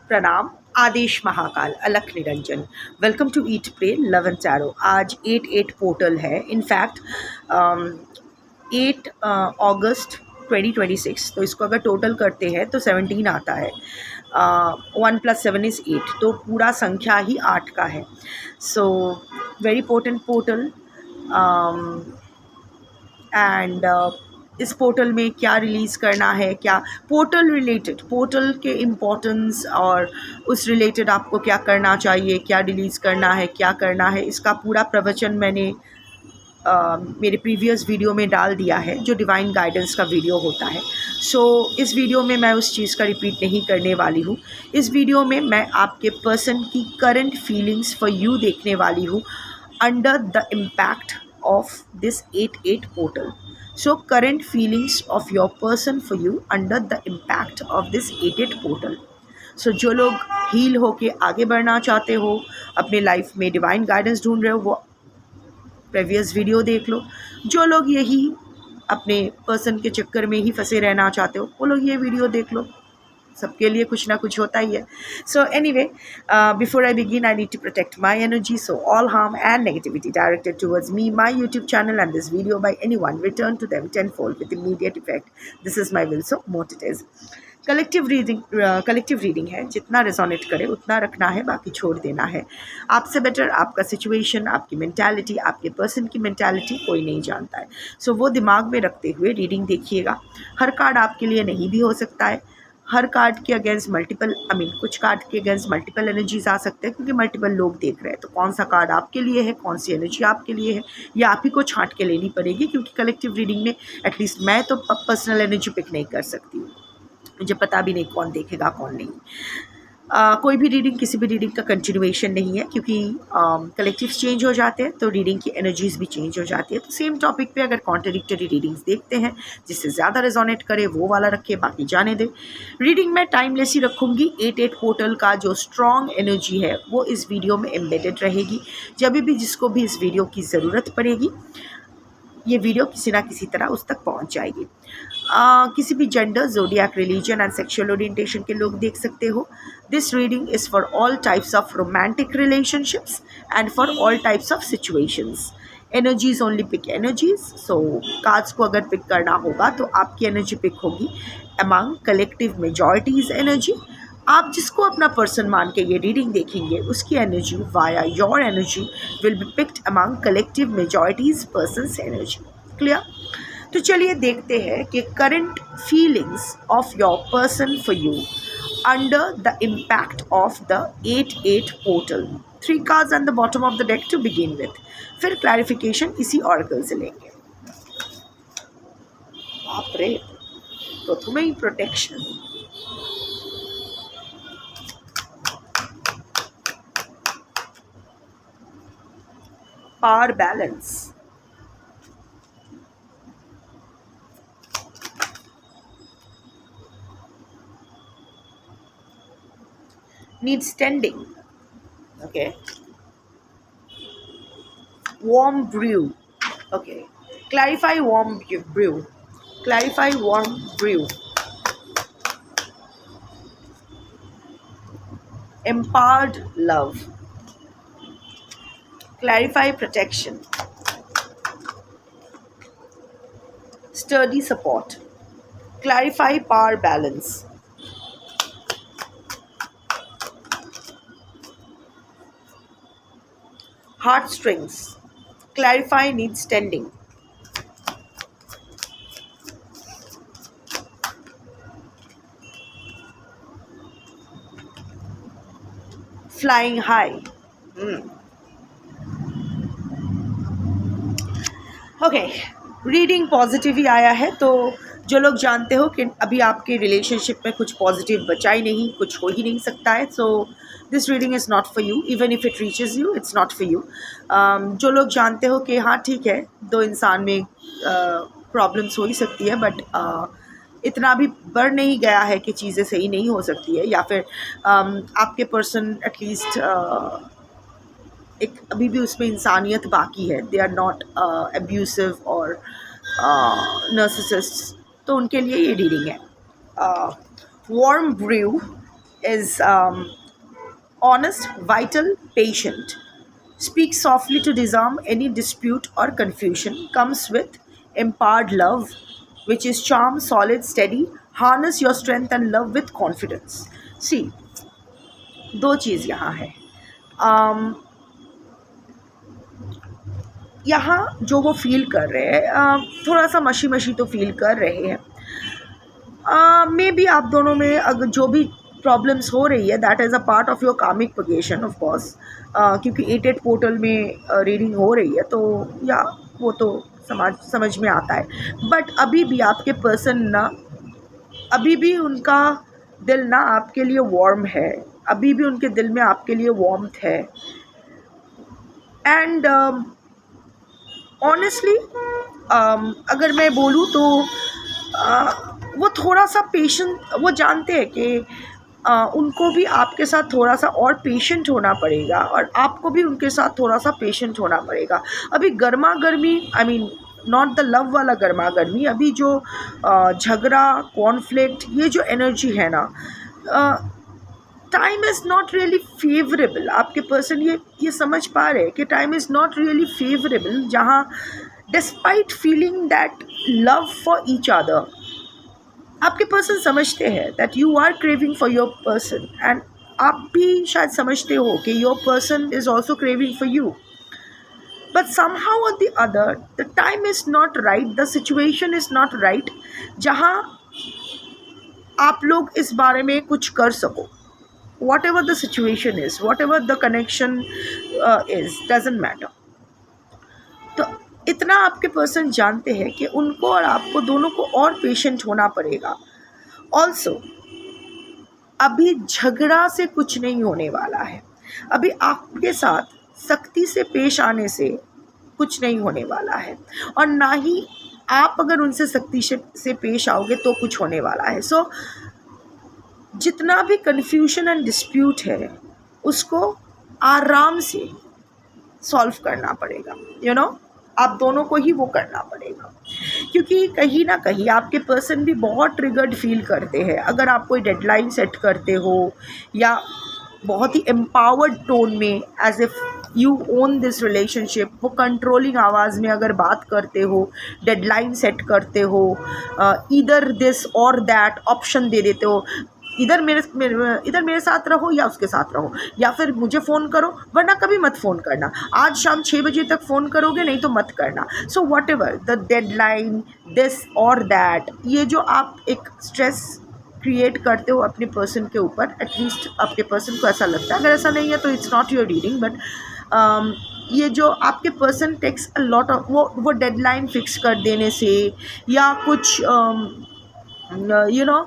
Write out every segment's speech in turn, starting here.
प्रणाम। आदेश Mahakal, Alakh Niranjan. Welcome to eat pray love and tarot. आज 8/8 पोर्टल है। इनफैक्ट 8 अगस्त 2026, तो इसको अगर टोटल करते हैं तो 17 आता है। 1 + 7 = 8, तो पूरा संख्या ही 8 का है। So very important portal. And इस पोर्टल में क्या रिलीज़ करना है, क्या पोर्टल रिलेटेड, पोर्टल के इम्पोर्टेंस और उस रिलेटेड आपको क्या करना चाहिए, क्या रिलीज़ करना है, क्या करना है, इसका पूरा प्रवचन मैंने मेरे प्रीवियस वीडियो में डाल दिया है, जो डिवाइन गाइडेंस का वीडियो होता है। सो इस वीडियो में मैं उस चीज़ का रिपीट नहीं करने वाली हूँ। इस वीडियो में मैं आपके पर्सन की करंट फीलिंग्स फॉर यू देखने वाली हूँ under the impact of this 8/8 portal. So current feelings of your person for you under the impact of this 8/8 portal. So जो लोग हील होके आगे बढ़ना चाहते हो, अपने लाइफ में डिवाइन गाइडेंस ढूंढ रहे हो, वो प्रीवियस वीडियो देख लो। जो लोग यही अपने पर्सन के चक्कर में ही फंसे रहना चाहते हो, वो लोग ये वीडियो देख लो। सबके लिए कुछ ना कुछ होता ही है। So anyway, before I begin I need to protect my energy, so all harm and negativity directed towards me, my YouTube channel and this video by anyone return to them tenfold with immediate effect. This is my will, so mote it is. Collective reading है। जितना resonate करे उतना रखना है, बाकी छोड़ देना है। आपसे बेटर आपका सिचुएशन, आपकी मेंटालिटी, आपके पर्सन की मेंटालिटी कोई नहीं जानता है। सो वो दिमाग में रखते हुए रीडिंग देखिएगा। हर कार्ड आपके लिए नहीं भी हो सकता है। हर कार्ड के अगेंस्ट कुछ कार्ड के अगेंस्ट मल्टीपल एनर्जीज आ सकते हैं, क्योंकि मल्टीपल लोग देख रहे हैं। तो कौन सा कार्ड आपके लिए है, कौन सी एनर्जी आपके लिए है, ये आप ही को छांट के लेनी पड़ेगी, क्योंकि कलेक्टिव रीडिंग में एटलीस्ट मैं तो पर्सनल एनर्जी पिक नहीं कर सकती हूँ। मुझे पता भी नहीं कौन देखेगा कौन नहीं। कोई भी रीडिंग किसी भी रीडिंग का कंटिन्यूएशन नहीं है, क्योंकि कलेक्टिव्स चेंज हो जाते हैं तो रीडिंग की एनर्जीज भी चेंज हो जाती है। तो सेम टॉपिक पे अगर कॉन्ट्रडिक्टरी रीडिंग्स देखते हैं, जिससे ज़्यादा रेजोनेट करे वो वाला रखे, बाकी जाने दे। रीडिंग में टाइमलेस ही रखूँगी। 8/8 पोर्टल का जो स्ट्रॉन्ग एनर्जी है वो इस वीडियो में एम्बेडेड रहेगी। जब भी जिसको भी इस वीडियो की ज़रूरत पड़ेगी, ये वीडियो किसी ना किसी तरह उस तक पहुंच जाएगी। किसी भी gender, zodiac, religion and sexual orientation के लोग देख सकते हो। This reading is for all types of romantic relationships and for all types of situations. Energies only pick energies. So cards को अगर पिक करना होगा तो आपकी एनर्जी पिक होगी अमंग कलेक्टिव मेजॉरिटीज एनर्जी। आप जिसको अपना पर्सन मान के ये रीडिंग देखेंगे, उसकी energy via your energy will be picked among collective majorities persons energy. Clear? तो चलिए देखते हैं कि current feelings of your person for you under the impact of the 8/8 portal. 3 cards at the bottom of the deck to begin with, फिर clarification इसी oracle से लेंगे। बाप रे, प्रथमे ही protection. Power balance, needs tending. Okay. Warm brew. Okay. Clarify warm brew. Clarify warm brew. Empowered love. Clarify protection. Sturdy support. Clarify power balance. Heartstrings. Clarify needs tending. Flying high. Okay, reading positive ही आया है। तो जो लोग जानते हो कि अभी आपके रिलेशनशिप में कुछ पॉजिटिव बचा ही नहीं, कुछ हो ही नहीं सकता है, so this reading is not for you. Even if it reaches you, it's not for you. जो लोग जानते हो कि हाँ ठीक है, 2 इंसान में प्रॉब्लम्स हो ही सकती है, बट इतना भी बढ़ नहीं गया है कि चीज़ें सही नहीं हो सकती है, या फिर आपके पर्सन एटलीस्ट एक अभी भी उसमें इंसानियत बाकी है। दे आर नॉट अब्यूसिव और नर्सिसिस्ट, तो उनके लिए ये रीडिंग है। Warm brew is honest, vital, patient. Speak softly to disarm any dispute or confusion. Comes with empowered love, which is charm, solid, steady. Harness your strength and love with confidence. See, दो चीज़ यहाँ है. um, यहाँ जो वो feel कर रहे हैं, थोड़ा सा मशी मशी तो फील कर रहे हैं. मे बी आप दोनों में अगर जो भी प्रॉब्लम्स हो रही है, that is a part of your comic position of course, क्योंकि 8 पोर्टल में रीडिंग हो रही है, तो या वो तो समझ में आता है. बट अभी भी आपके पर्सन ना, अभी भी उनका दिल ना आपके लिए वार्म है, अभी भी उनके दिल में आपके लिए वार्मथ है. एंड ऑनेस्टली अगर मैं बोलूँ तो वो थोड़ा सा पेशेंट, वो जानते हैं कि उनको भी आपके साथ थोड़ा सा और पेशेंट होना पड़ेगा और आपको भी उनके साथ थोड़ा सा पेशेंट होना पड़ेगा. अभी गर्मा गर्मी, I mean not the love वाला गर्मा गर्मी, अभी जो झगड़ा, कॉन्फ्लिक्ट, ये जो एनर्जी है ना, time is not really favourable. आपके पर्सन ये समझ पा रहे हैं कि time is not really favourable, जहाँ despite feeling that love for each other, आपके पर्सन समझते हैं that you are craving for your person, and आप भी शायद समझते हो कि your person is also craving for you. But somehow or the other the time is not right, the situation is not right, जहाँ आप लोग इस बारे में कुछ कर सको. whatever the situation is, whatever the connection is, doesn't matter. तो इतना आपके पर्सन जानते हैं कि उनको और आपको दोनों को और पेशेंट होना पड़ेगा. ऑल्सो अभी झगड़ा से कुछ नहीं होने वाला है, अभी आपके साथ सख्ती से पेश आने से कुछ नहीं होने वाला है, और ना ही आप अगर उनसे सख्ती से पेश आओगे तो कुछ होने वाला है. सो जितना भी कन्फ्यूजन एंड डिस्प्यूट है उसको आराम से सॉल्व करना पड़ेगा. यू नो, आप दोनों को ही वो करना पड़ेगा, क्योंकि कहीं ना कहीं आपके पर्सन भी बहुत ट्रिगर्ड फील करते हैं अगर आप कोई डेडलाइन सेट करते हो या बहुत ही एम्पावर्ड टोन में, as if you own this relationship, वो कंट्रोलिंग आवाज़ में अगर बात करते हो, डेडलाइन सेट करते हो, इधर दिस और दैट ऑप्शन दे देते हो, इधर मेरे साथ रहो या उसके साथ रहो, या फिर मुझे फ़ोन करो वरना कभी मत फ़ोन करना, आज शाम 6 बजे तक फ़ोन करोगे नहीं तो मत करना. So what ever the deadline, this और दैट, ये जो आप एक स्ट्रेस क्रिएट करते हो अपने पर्सन के ऊपर, एटलीस्ट आपके पर्सन को ऐसा लगता है. अगर ऐसा नहीं है तो it's not your reading. But ये जो आपके person takes a lot of, वो डेडलाइन फिक्स कर देने से या कुछ यू नो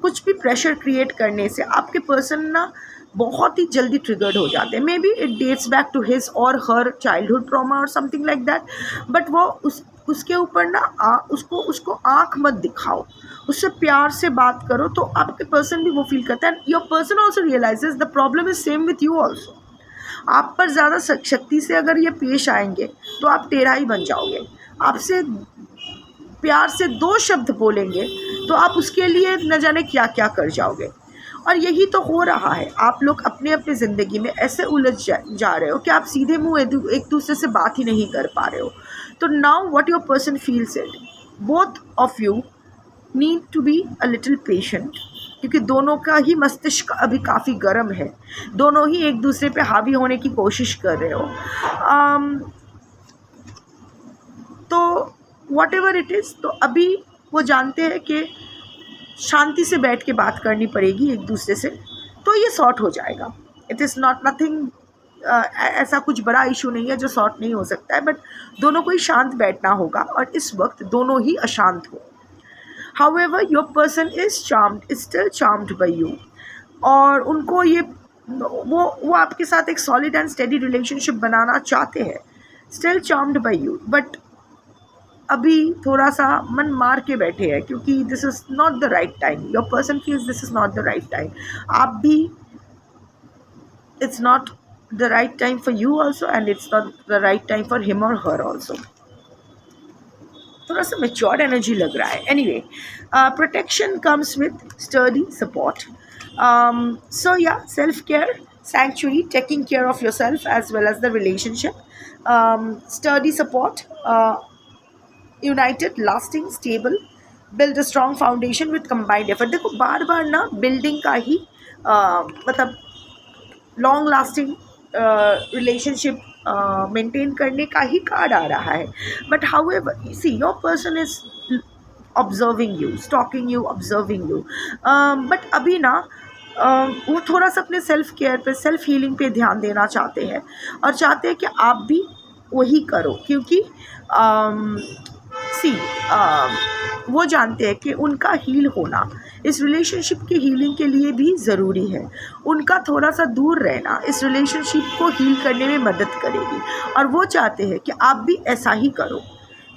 कुछ भी प्रेशर क्रिएट करने से आपके पर्सन ना बहुत ही जल्दी ट्रिगर्ड हो जाते हैं. Maybe it dates back to his or her childhood trauma or something like that. But वो उसके ऊपर ना उसको आँख मत दिखाओ, उससे प्यार से बात करो, तो आपके पर्सन भी वो फील करता है. And your person also realizes the problem is same with you also. आप पर ज़्यादा शक्ति से अगर ये पेश आएंगे तो आप टेढ़ा ही बन जाओगे. आपसे प्यार से 2 शब्द बोलेंगे तो आप उसके लिए न जाने क्या क्या कर जाओगे. और यही तो हो रहा है, आप लोग अपने अपने ज़िंदगी में ऐसे उलझ जा रहे हो कि आप सीधे मुंह एक दूसरे से बात ही नहीं कर पा रहे हो. तो now what your person feels it, both of you need to be a little patient, क्योंकि दोनों का ही मस्तिष्क अभी काफ़ी गर्म है, दोनों ही एक दूसरे पे हावी होने की कोशिश कर रहे हो. तो वॉट एवर इट इज़, तो अभी वो जानते हैं कि शांति से बैठ के बात करनी पड़ेगी एक दूसरे से, तो ये सॉर्ट हो जाएगा. इट इज़ नॉट नथिंग, ऐसा कुछ बड़ा इशू नहीं है जो सॉर्ट नहीं हो सकता है. बट दोनों को ही शांत बैठना होगा और इस वक्त दोनों ही अशांत हो. However your person is charmed, is still charmed by you, और उनको ये वो आपके साथ एक सॉलिड एंड स्टेडी रिलेशनशिप बनाना चाहते हैं, still charmed by you. But अभी थोड़ा सा मन मार के बैठे हैं क्योंकि this is not the right time. Your person feels this is not the right time. आप भी, it's not the right time for you also, and it's not the right time for him or her also. थोड़ा सा matured energy लग रहा है. Anyway, protection comes with sturdy support. So yeah, self-care, sanctuary, taking care of yourself as well as the relationship, sturdy support, united, lasting, stable, build a strong foundation with combined effort. देखो बार बार ना building का ही मतलब long lasting relationship maintain करने का ही card आ रहा है. But however see your person is observing you, stalking you, observing you. But अभी ना वो थोड़ा सा अपने सेल्फ केयर पे, सेल्फ हीलिंग पे ध्यान देना चाहते हैं और चाहते हैं कि आप भी वही करो, क्योंकि वो जानते हैं कि उनका हील होना इस रिलेशनशिप की हीलिंग के लिए भी ज़रूरी है. उनका थोड़ा सा दूर रहना इस रिलेशनशिप को हील करने में मदद करेगी और वो चाहते हैं कि आप भी ऐसा ही करो.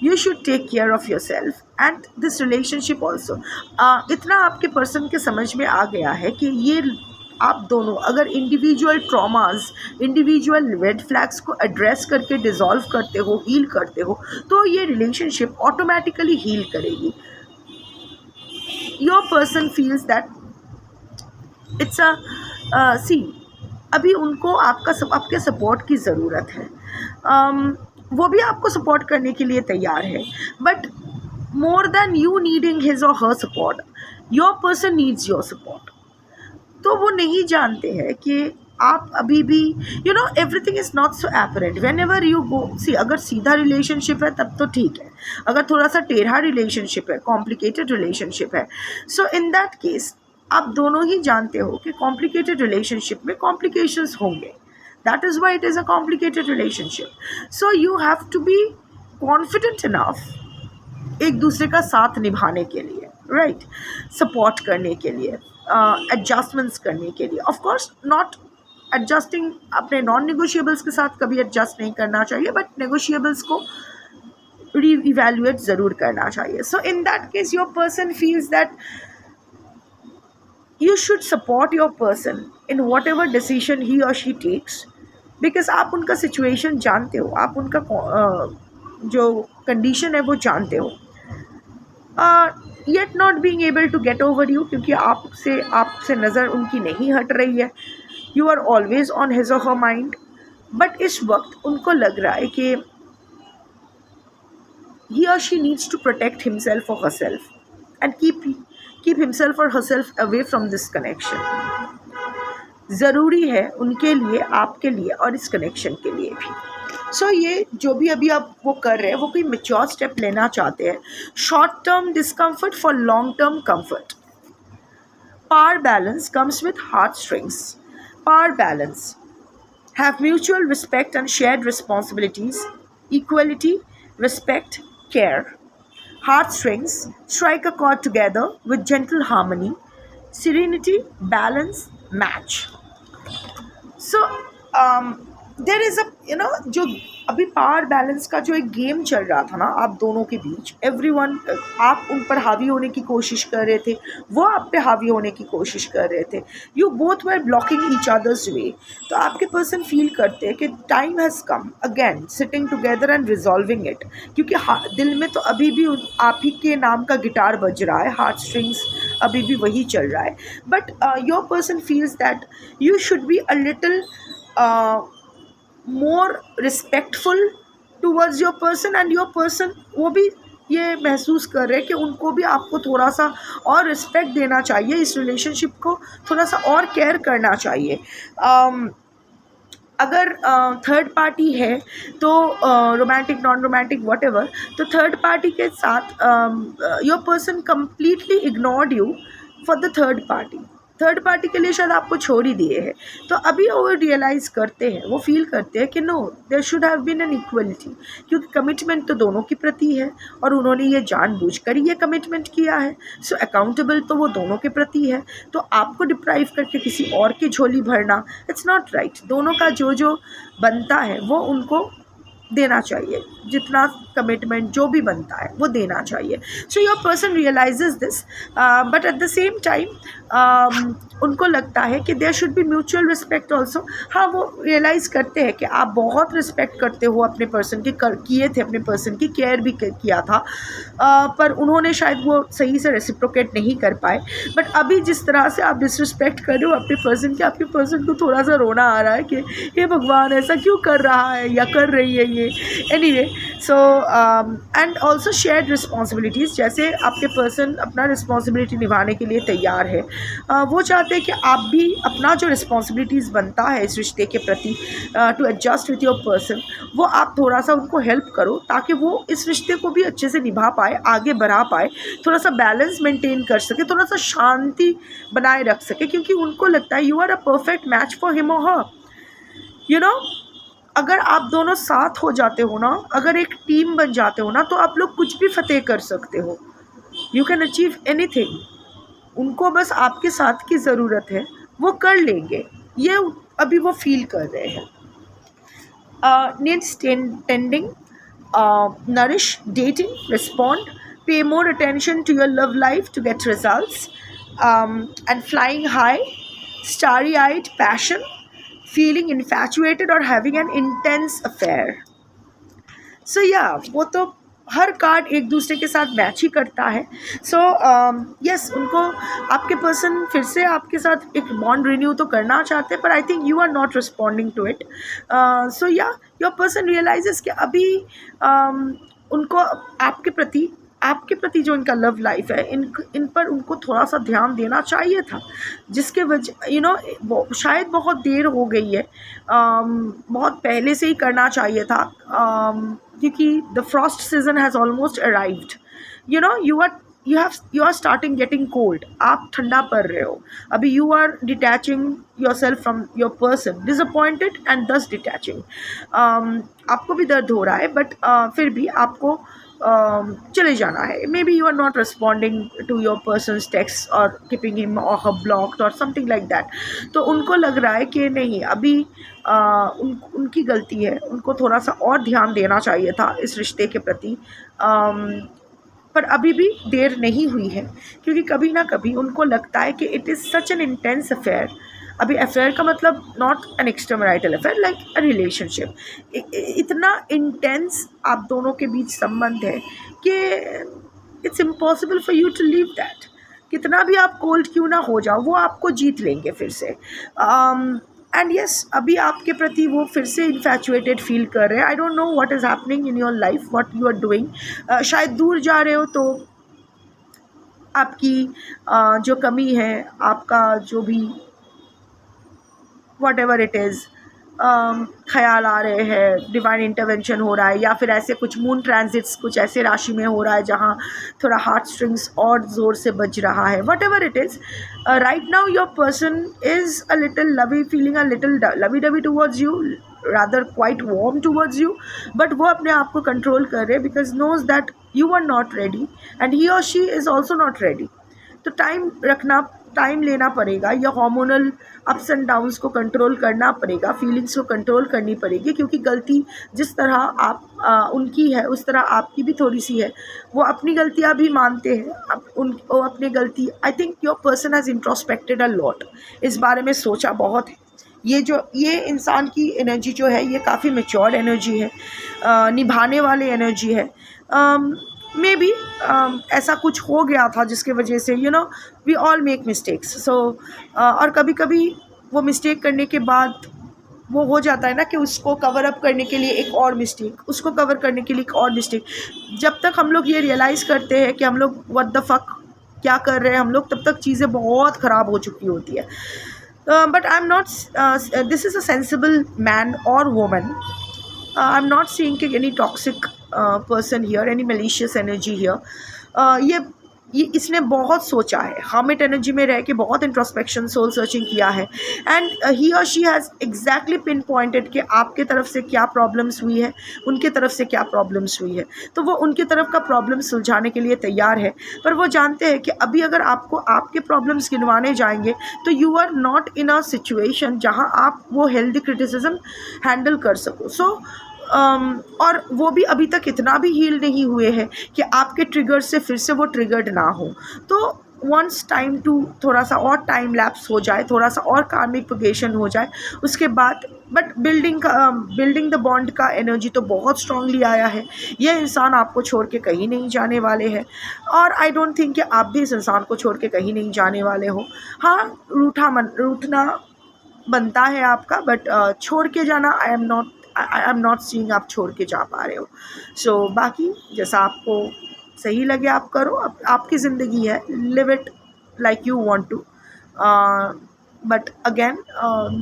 You should take care of yourself and this relationship also. इतना आपके पर्सन के समझ में आ गया है कि ये आप दोनों अगर individual traumas, individual red flags को एड्रेस करके डिज़ोल्व करते हो, हील करते हो, तो ये रिलेशनशिप ऑटोमेटिकली हील करेगी. Your person feels that it's अभी उनको आपके सपोर्ट की ज़रूरत है. वो भी आपको सपोर्ट करने के लिए तैयार है, but more than you needing his or her support, your person needs your support. तो वो नहीं जानते हैं कि आप अभी भी everything is not so apparent whenever you go. अगर सीधा रिलेशनशिप है तब तो ठीक है, अगर थोड़ा सा टेढ़ा रिलेशनशिप है, कॉम्प्लिकेटेड रिलेशनशिप है, सो इन दैट केस आप दोनों ही जानते हो कि कॉम्प्लिकेटेड रिलेशनशिप में कॉम्प्लिकेशंस होंगे. That is why it is a complicated relationship. So you have to be confident enough एक दूसरे का साथ निभाने के लिए, right? सपोर्ट करने के लिए, एडजस्टमेंट्स करने के लिए. ऑफ कोर्स नॉट एडजस्टिंग, अपने नॉन नेगोशिएबल्स के साथ कभी एडजस्ट नहीं करना चाहिए, बट नेगोशिएबल्स को री इवेल्युएट ज़रूर करना चाहिए. So in that case your person feels that you should support your person in whatever decision he or she takes, because आप उनका सिचुएशन जानते हो, आप उनका जो कंडीशन है वो जानते हो. yet not being able to get over you, क्योंकि आपसे नज़र उनकी नहीं हट रही है. you are always on his or her mind, but इस वक्त उनको लग रहा है कि he or she needs to protect himself or herself and keep himself or herself away from this connection. ज़रूरी है उनके लिए, आपके लिए और इस कनेक्शन के लिए भी. सो ये जो भी अभी आप वो कर रहे हैं, वो कोई मैच्योर स्टेप लेना चाहते हैं. Short term discomfort for long term comfort. Power balance comes with heart strings. Power balance, have mutual respect and shared responsibilities, equality, respect, care. Heartstrings, strike a chord together with gentle harmony, serenity, balance, match. So, there is जो अभी power balance का जो एक game चल रहा था ना आप दोनों के बीच, एवरीवन, आप उन पर हावी होने की कोशिश कर रहे थे, वो आप पे हावी होने की कोशिश कर रहे थे. You both were blocking each other's way. तो आपके पर्सन फील करते हैं कि time has come again sitting together and resolving it, क्योंकि दिल में तो अभी भी आप ही के नाम का गिटार बज रहा है, हार्ट स्ट्रिंग्स अभी भी वही चल रहा है. But your person feels that you should be a little more respectful towards your person, and your person वो भी ये महसूस कर रहे हैं कि उनको भी आपको थोड़ा सा और रिस्पेक्ट देना चाहिए, इस रिलेशनशिप को थोड़ा सा और केयर करना चाहिए. अगर थर्ड पार्टी है तो romantic, non romantic, what ever, तो थर्ड पार्टी के साथ your person completely ignored you for the third party. Third party के लिए शायद आपको छोड़ ही दिए हैं. तो अभी वो रियलाइज़ करते हैं, वो फील करते हैं कि no, there should have been an equality, क्योंकि कमिटमेंट तो दोनों की प्रति है और उन्होंने ये जानबूझकर ये कमिटमेंट किया है. सो अकाउंटेबल तो वो दोनों के प्रति है. तो आपको डिप्राइव करके किसी और की झोली भरना, इट्स नॉट राइट. दोनों का जो बनता है वो उनको देना चाहिए, जितना कमिटमेंट जो भी बनता है वो देना चाहिए. So your person realizes this, but at the same time उनको लगता है कि there should be mutual respect also. हाँ, वो रियलाइज़ करते हैं कि आप बहुत रिस्पेक्ट करते हो अपने पर्सन की, किए थे अपने पर्सन की, केयर भी किया था, पर उन्होंने शायद वो सही से रेसिप्रोकेट नहीं कर पाए. बट अभी जिस तरह से आप डिसरिस्पेक्ट कर रहे हो अपने पर्सन के, आपके पर्सन को थोड़ा सा रोना आ रहा है कि हे भगवान, ऐसा क्यों कर रहा है या कर रही है ये. Anyway, so and also shared responsibilities. जैसे आपके पर्सन अपना रिस्पॉन्सिबिलिटी निभाने के लिए तैयार है, वो चाहते हैं कि आप भी अपना जो रिस्पॉन्सिबिलिटीज़ बनता है इस रिश्ते के प्रति, to adjust with your person, वो आप थोड़ा सा उनको हेल्प करो ताकि वो इस रिश्ते को भी अच्छे से निभा पाए, आगे बढ़ा पाए, थोड़ा सा बैलेंस मेंटेन कर सके, थोड़ा सा शांति बनाए रख सके, क्योंकि उनको लगता है you are a perfect match for him or her. You know, अगर आप दोनों साथ हो जाते हो ना, अगर एक टीम बन जाते हो ना, तो आप लोग कुछ भी फतेह कर सकते हो. You can achieve anything. उनको बस आपके साथ की ज़रूरत है, वो कर लेंगे. ये अभी वो फील कर रहे हैं. Needs tending, nourish, dating, respond, pay more attention to your love life to get results, and flying high, starry-eyed passion, feeling infatuated or having an intense affair. So yeah, वो तो हर कार्ड एक दूसरे के साथ match ही करता है. So yes, उनको आपके पर्सन फिर से आपके साथ एक बॉन्ड रिन्यू तो करना चाहते हैं, पर I think you are not responding to it. So yeah, your person realises कि अभी उनको आपके प्रति जो इनका लव लाइफ है, इन पर उनको थोड़ा सा ध्यान देना चाहिए था, जिसके वजह शायद बहुत देर हो गई है, बहुत पहले से ही करना चाहिए था, क्योंकि the frost season has almost arrived. You are starting getting cold. आप ठंडा पड़ रहे हो अभी. You are detaching yourself from your person, disappointed and thus detaching. आपको भी दर्द हो रहा है, बट फिर भी आपको चले जाना है. Maybe you are not responding to your person's text or keeping him or her blocked or something like that. तो उनको लग रहा है कि नहीं, अभी उनकी गलती है, उनको थोड़ा सा और ध्यान देना चाहिए था इस रिश्ते के प्रति. पर अभी भी देर नहीं हुई है, क्योंकि कभी ना कभी उनको लगता है कि it is such an intense affair. अभी अफेयर का मतलब not an extramarital affair, like a relationship. इतना इंटेंस आप दोनों के बीच संबंध है कि it's impossible for you to leave that. कितना भी आप कोल्ड क्यों ना हो जाओ, वो आपको जीत लेंगे फिर से. एंड यस, अभी आपके प्रति वो फिर से इन्फैचुएटेड फील कर रहे हैं. I don't know what is happening in your life, what you are doing. शायद दूर जा रहे हो तो आपकी जो कमी है, आपका जो भी वॉट एवर इट इज़, ख्याल आ रहे हैं, डिवाइन इंटरवेंशन हो रहा है, या फिर ऐसे कुछ मून ट्रांजिट्स कुछ ऐसे राशि में हो रहा है जहाँ थोड़ा हार्ट स्ट्रिंग्स और ज़ोर से बज रहा है. Whatever it is, right now your person is a little lovey, feeling a little lovey dovey towards you, rather quite warm towards you, but वो अपने आप को कंट्रोल कर रहे हैं because knows that you are not ready and he or she is also not ready. तो time लेना पड़ेगा, या हार्मोनल अप्स एंड डाउन्स को कंट्रोल करना पड़ेगा, फीलिंग्स को कंट्रोल करनी पड़ेगी, क्योंकि गलती जिस तरह आप उनकी है उस तरह आपकी भी थोड़ी सी है. वो अपनी गलतियाँ भी मानते हैं, वो अपनी गलती. I think your person has introspected a lot, इस बारे में सोचा बहुत है. ये इंसान की एनर्जी जो है, ये काफ़ी मैच्योर एनर्जी है, निभाने वाली एनर्जी है. मे बी ऐसा कुछ हो गया था जिसके वजह से वी ऑल मेक मिस्टेक्स. सो और कभी कभी वो मिस्टेक करने के बाद वो हो जाता है ना कि उसको कवर अप करने के लिए एक और मिस्टेक, उसको कवर करने के लिए एक और मिस्टेक. जब तक हम लोग ये रियलाइज़ करते हैं कि हम लोग व्हाट द फक क्या कर रहे हैं हम लोग, तब तक चीज़ें बहुत ख़राब हो चुकी होती है. But I'm not, this is a sensible man or woman. I'm not seeing any toxic person here, any malicious energy here. ये इसने बहुत सोचा है, हर्मिट एनर्जी में रह के बहुत इंट्रोस्पेक्शन, सोल सर्चिंग किया है. एंड ही और she has exactly pin pointed कि आपके तरफ से क्या प्रॉब्लम्स हुई है, उनके तरफ से क्या प्रॉब्लम्स हुई है. तो वो उनके तरफ का प्रॉब्लम सुलझाने के लिए तैयार है, पर वो जानते हैं कि अभी अगर आपको आपके प्रॉब्लम्स गिनवाने जाएंगे तो you are not in a situation जहाँ आप वो हेल्दी क्रिटिसिज्म हैंडल कर सको. सो और वो भी अभी तक इतना भी हील नहीं हुए हैं कि आपके ट्रिगर से फिर से वो ट्रिगर्ड ना हो। तो वंस टाइम टू थोड़ा सा और टाइम लैप्स हो जाए, थोड़ा सा और कार्मिक प्रोग्रेशन हो जाए, उसके बाद बट बिल्डिंग द बॉन्ड का एनर्जी तो बहुत स्ट्रांगली आया है। ये इंसान आपको छोड़ के कहीं नहीं जाने वाले हैं, और आई डोंट थिंक कि आप भी इस इंसान को छोड़ के कहीं नहीं जाने वाले हो। हाँ, रूठना बनता है आपका, बट छोड़ के जाना आई एम नॉट सीइंग आप छोड़ के जा पा रहे हो। सो बाकी जैसा आपको सही लगे आप करो, आपकी ज़िंदगी है, live it like you want to. But again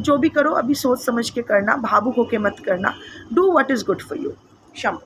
जो भी करो अभी सोच समझ के करना, भावुक होके मत करना। Do what is good for you. शम।